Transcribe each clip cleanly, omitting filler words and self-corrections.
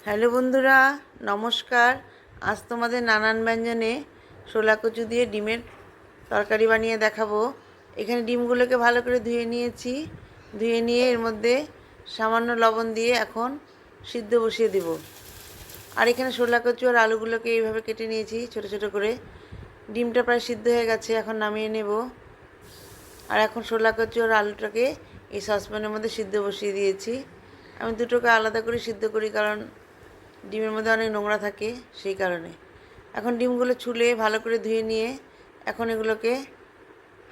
Hello বন্ধুরা, নমস্কার। আজ তোমাদের নানান ব্যঞ্জনে শোলা কচু দিয়ে ডিমের তরকারি বানিয়ে দেখাবো। এখানে ডিমগুলোকে ভালো করে ধুয়ে নিয়েছি। ধুয়ে নিয়ে এর মধ্যে সামান্য লবণ দিয়ে এখন সিদ্ধ বসিয়ে দেব। আর এখানে শোলা কচু আর আলুগুলোকে এইভাবে কেটে নিয়েছি ছোট ছোট করে। ডিমটা প্রায় সিদ্ধ হয়ে গেছে, এখন নামিয়ে নেব। আর এখন শোলা কচু আর আলুটাকে এই সসপ্যানের মধ্যে সিদ্ধ বসিয়ে দিয়েছি। আমি দুটোকে আলাদা করে সিদ্ধ করি, কারণ ডিমের মধ্যে অনেক নোংরা থাকে, সেই কারণে। এখন ডিমগুলো ছুলে ভালো করে ধুয়ে নিয়ে এখন এগুলোকে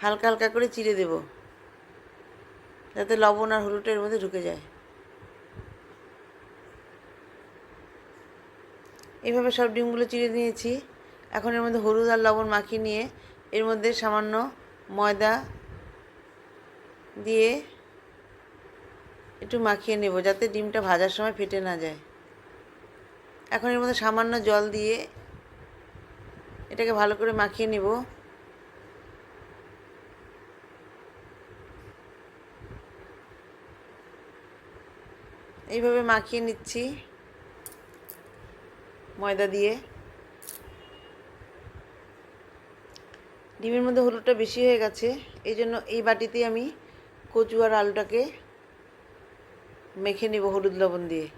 হালকা হালকা করে চিড়ে দেব, যাতে লবণ আর হলুদটা এর মধ্যে ঢুকে যায়। এইভাবে সব ডিমগুলো চিড়ে নিয়েছি। এখন এর মধ্যে হলুদ আর লবণ মাখিয়ে নিয়ে এর মধ্যে সামান্য ময়দা দিয়ে একটু মাখিয়ে নেব, যাতে ডিমটা ভাজার সময় ফেটে না যায়। এখন এর মধ্যে সামান্য জল দিয়ে এটাকে ভালো করে মাখিয়ে নেব। এইভাবে মাখিয়ে নিচ্ছি ময়দা দিয়ে। ডিমের মধ্যে হলুদটা বেশি হয়ে গেছে, এই জন্য এই বাটিতেই আমি কচু আর আলুটাকে মেখে নেব হলুদ লবণ দিয়ে।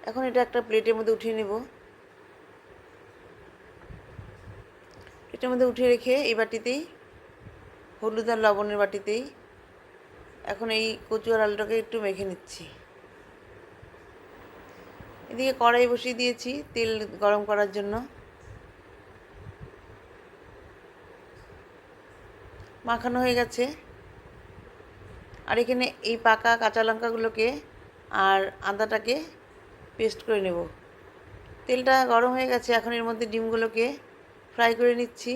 এখন এটা একটা প্লেটের মধ্যে উঠিয়ে নেব। প্লেটের মধ্যে উঠিয়ে রেখে এই বাটিতেই, হলুদ আর লবণের বাটিতেই, এখন এই কচু আর আলুটাকে একটু মেখে নিচ্ছি। এদিকে কড়াই বসিয়ে দিয়েছি তেল গরম করার জন্য। মাখানো হয়ে গেছে। আর এখানে এই পাকা কাঁচা লঙ্কাগুলোকে আর আদাটাকে পেস্ট করে নেব। তেলটা গরম হয়ে গেছে, এখন এর মধ্যে ডিমগুলোকে ফ্রাই করে নিচ্ছি।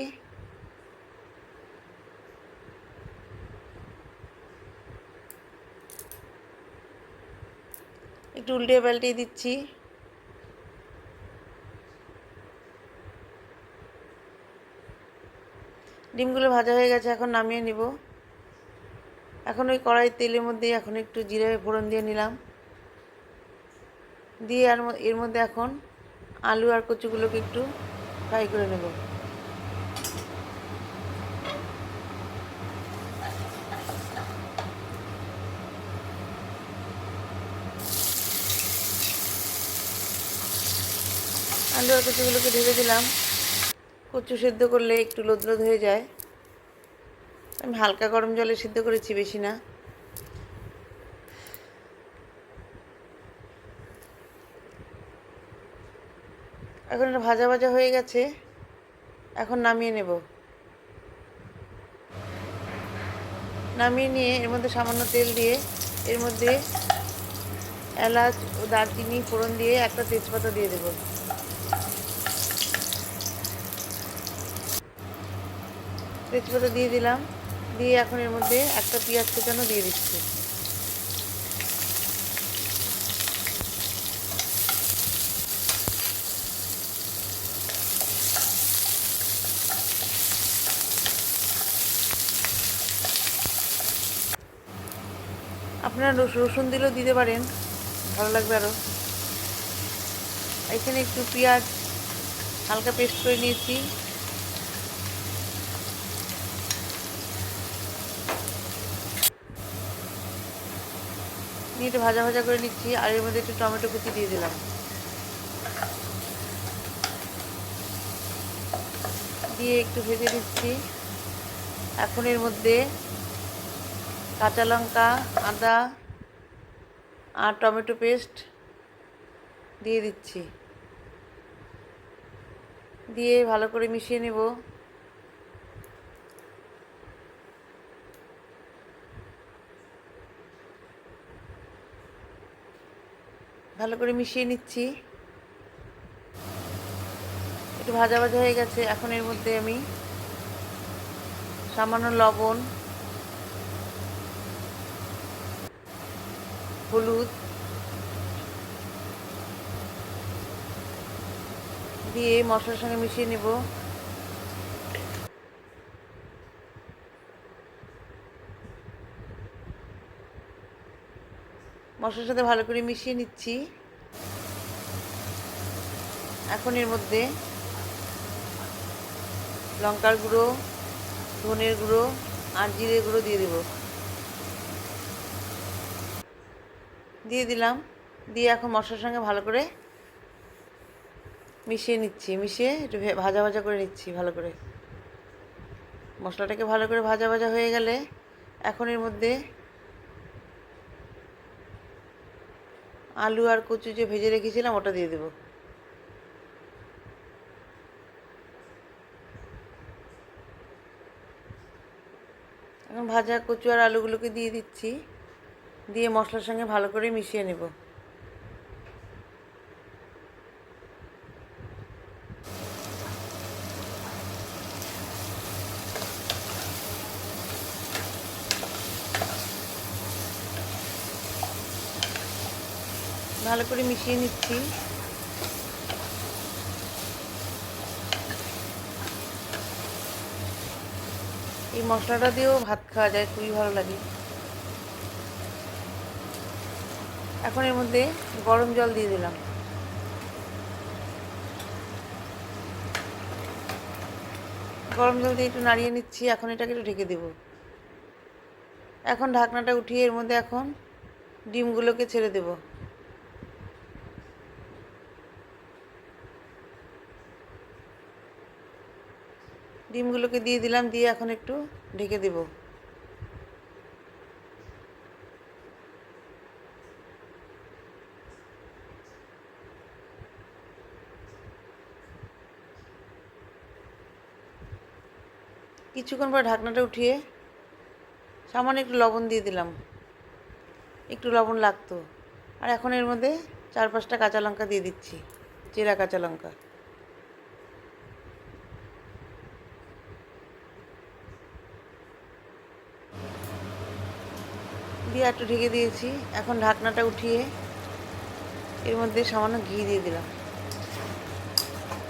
একটু উল্টে পাল্টে দিচ্ছি। ডিমগুলো ভাজা হয়ে গেছে, এখন নামিয়ে নিব। এখন ওই কড়াই তেলের মধ্যে এখন একটু জিরে ফোড়ন দিয়ে নিলাম, দিয়ে আর এর মধ্যে এখন আলু আর কচুগুলোকে একটু ফ্রাই করে নেব। আলু আর কচুগুলোকে ঢেলে দিলাম। কচু সেদ্ধ করলে একটু লোদলোদ হয়ে যায়, আমি হালকা গরম জলে সিদ্ধ করেছি, বেশি না। এখন এটা ভাজা ভাজা হয়ে গেছে, এখন নামিয়ে নেব। নামিয়ে নিয়ে এর মধ্যে সামান্য তেল দিয়ে এর মধ্যে এলাচ ও দারচিনি ফোড়ন দিয়ে একটা তেজপাতা দিয়ে দেব। তেজপাতা দিয়ে দিলাম, দিয়ে এখন এর মধ্যে একটা পেঁয়াজ কুচানো দিয়ে দিচ্ছি। আপনারা রসুন দিলেও দিতে পারেন, ভালো লাগবে আরও। এখানে একটু পেঁয়াজ হালকা পেস্ট করে নিয়েছি। নিয়ে একটু ভাজা ভাজা করে নিচ্ছি, আর এর মধ্যে একটু টমেটো কুচি দিয়ে দিলাম। দিয়ে একটু ভেজে দিচ্ছি। এখন এর মধ্যে কাঁচা লঙ্কা, আদা আর টমেটো পেস্ট দিয়ে দিচ্ছি, দিয়ে ভালো করে মিশিয়ে নেব। ভালো করে মিশিয়ে নিচ্ছি। একটু ভাজা ভাজা হয়ে গেছে, এখন এর মধ্যে আমি সামান্য লবণ, হলুদ দিয়ে মশলার সঙ্গে মিশিয়ে নেব। মশলার সাথে ভালো করে মিশিয়ে নিচ্ছি। এখন এর মধ্যে লঙ্কার গুঁড়ো, ধনের গুঁড়ো আর জিরে গুঁড়ো দিয়ে দিলাম। দিয়ে এখন মশলার সঙ্গে ভালো করে মিশিয়ে নিচ্ছি। মিশিয়ে একটু ভাজা ভাজা করে নিচ্ছি ভালো করে। মশলাটাকে ভালো করে ভাজা ভাজা হয়ে গেলে এখন এর মধ্যে আলু আর কচু যে ভেজে রেখেছিলাম ওটা দিয়ে দেবো। এখন ভাজা কচু আর আলুগুলোকে দিয়ে দিচ্ছি। দিয়ে মশলার সঙ্গে ভালো করে মিশিয়ে নেব। ভালো করে মিশিয়ে নিচ্ছি। এই মশলাটা দিয়েও ভাত খাওয়া যায়, খুবই ভালো লাগে। এখন এর মধ্যে গরম জল দিয়ে দিলাম। গরম জল দিয়ে একটু নাড়িয়ে নিচ্ছি। এখন এটাকে একটু ঢেকে দেব। এখন ঢাকনাটা উঠিয়ে এর মধ্যে এখন ডিমগুলোকে ছেড়ে দেব। ডিমগুলোকে দিয়ে দিলাম। দিয়ে এখন একটু ঢেকে দেব। কিছুক্ষণ পর ঢাকনাটা উঠিয়ে সামান্য একটু লবণ দিয়ে দিলাম। একটু লবণ লাগতো। আর এখন এর মধ্যে 4-5টা কাঁচা লঙ্কা দিয়ে দিচ্ছি, চেরা কাঁচা লঙ্কা। দিয়ে একটু ঢেকে দিয়েছি। এখন ঢাকনাটা উঠিয়ে এর মধ্যে সামান্য ঘি দিয়ে দিলাম।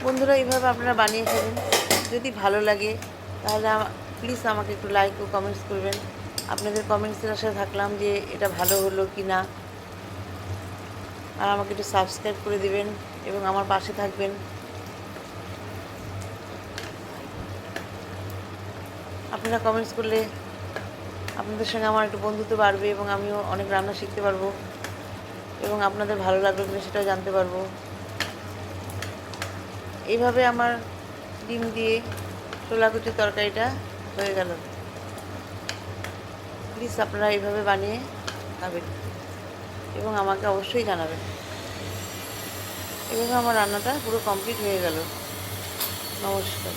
বন্ধুরা, এইভাবে আপনারা বানিয়ে খাবেন। যদি ভালো লাগে তাহলে প্লিজ আমাকে একটু লাইক ও কমেন্টস করবেন। আপনাদের কমেন্টসের আশায় থাকলাম যে এটা ভালো হলো কি না। আর আমাকে একটু সাবস্ক্রাইব করে দিবেন এবং আমার পাশে থাকবেন। আপনারা কমেন্টস করলে আপনাদের সঙ্গে আমার একটু বন্ধুত্ব বাড়বে এবং আমিও অনেক রান্না শিখতে পারবো এবং আপনাদের ভালো লাগবে কিনা সেটাও জানতে পারবো। এইভাবে আমার ডিম দিয়ে ছোলা কচুর তরকারিটা হয়ে গেল। প্লিজ আপনারা এইভাবে বানিয়ে খাবেন এবং আমাকে অবশ্যই জানাবেন। এভাবে আমার রান্নাটা পুরো কমপ্লিট হয়ে গেল। নমস্কার।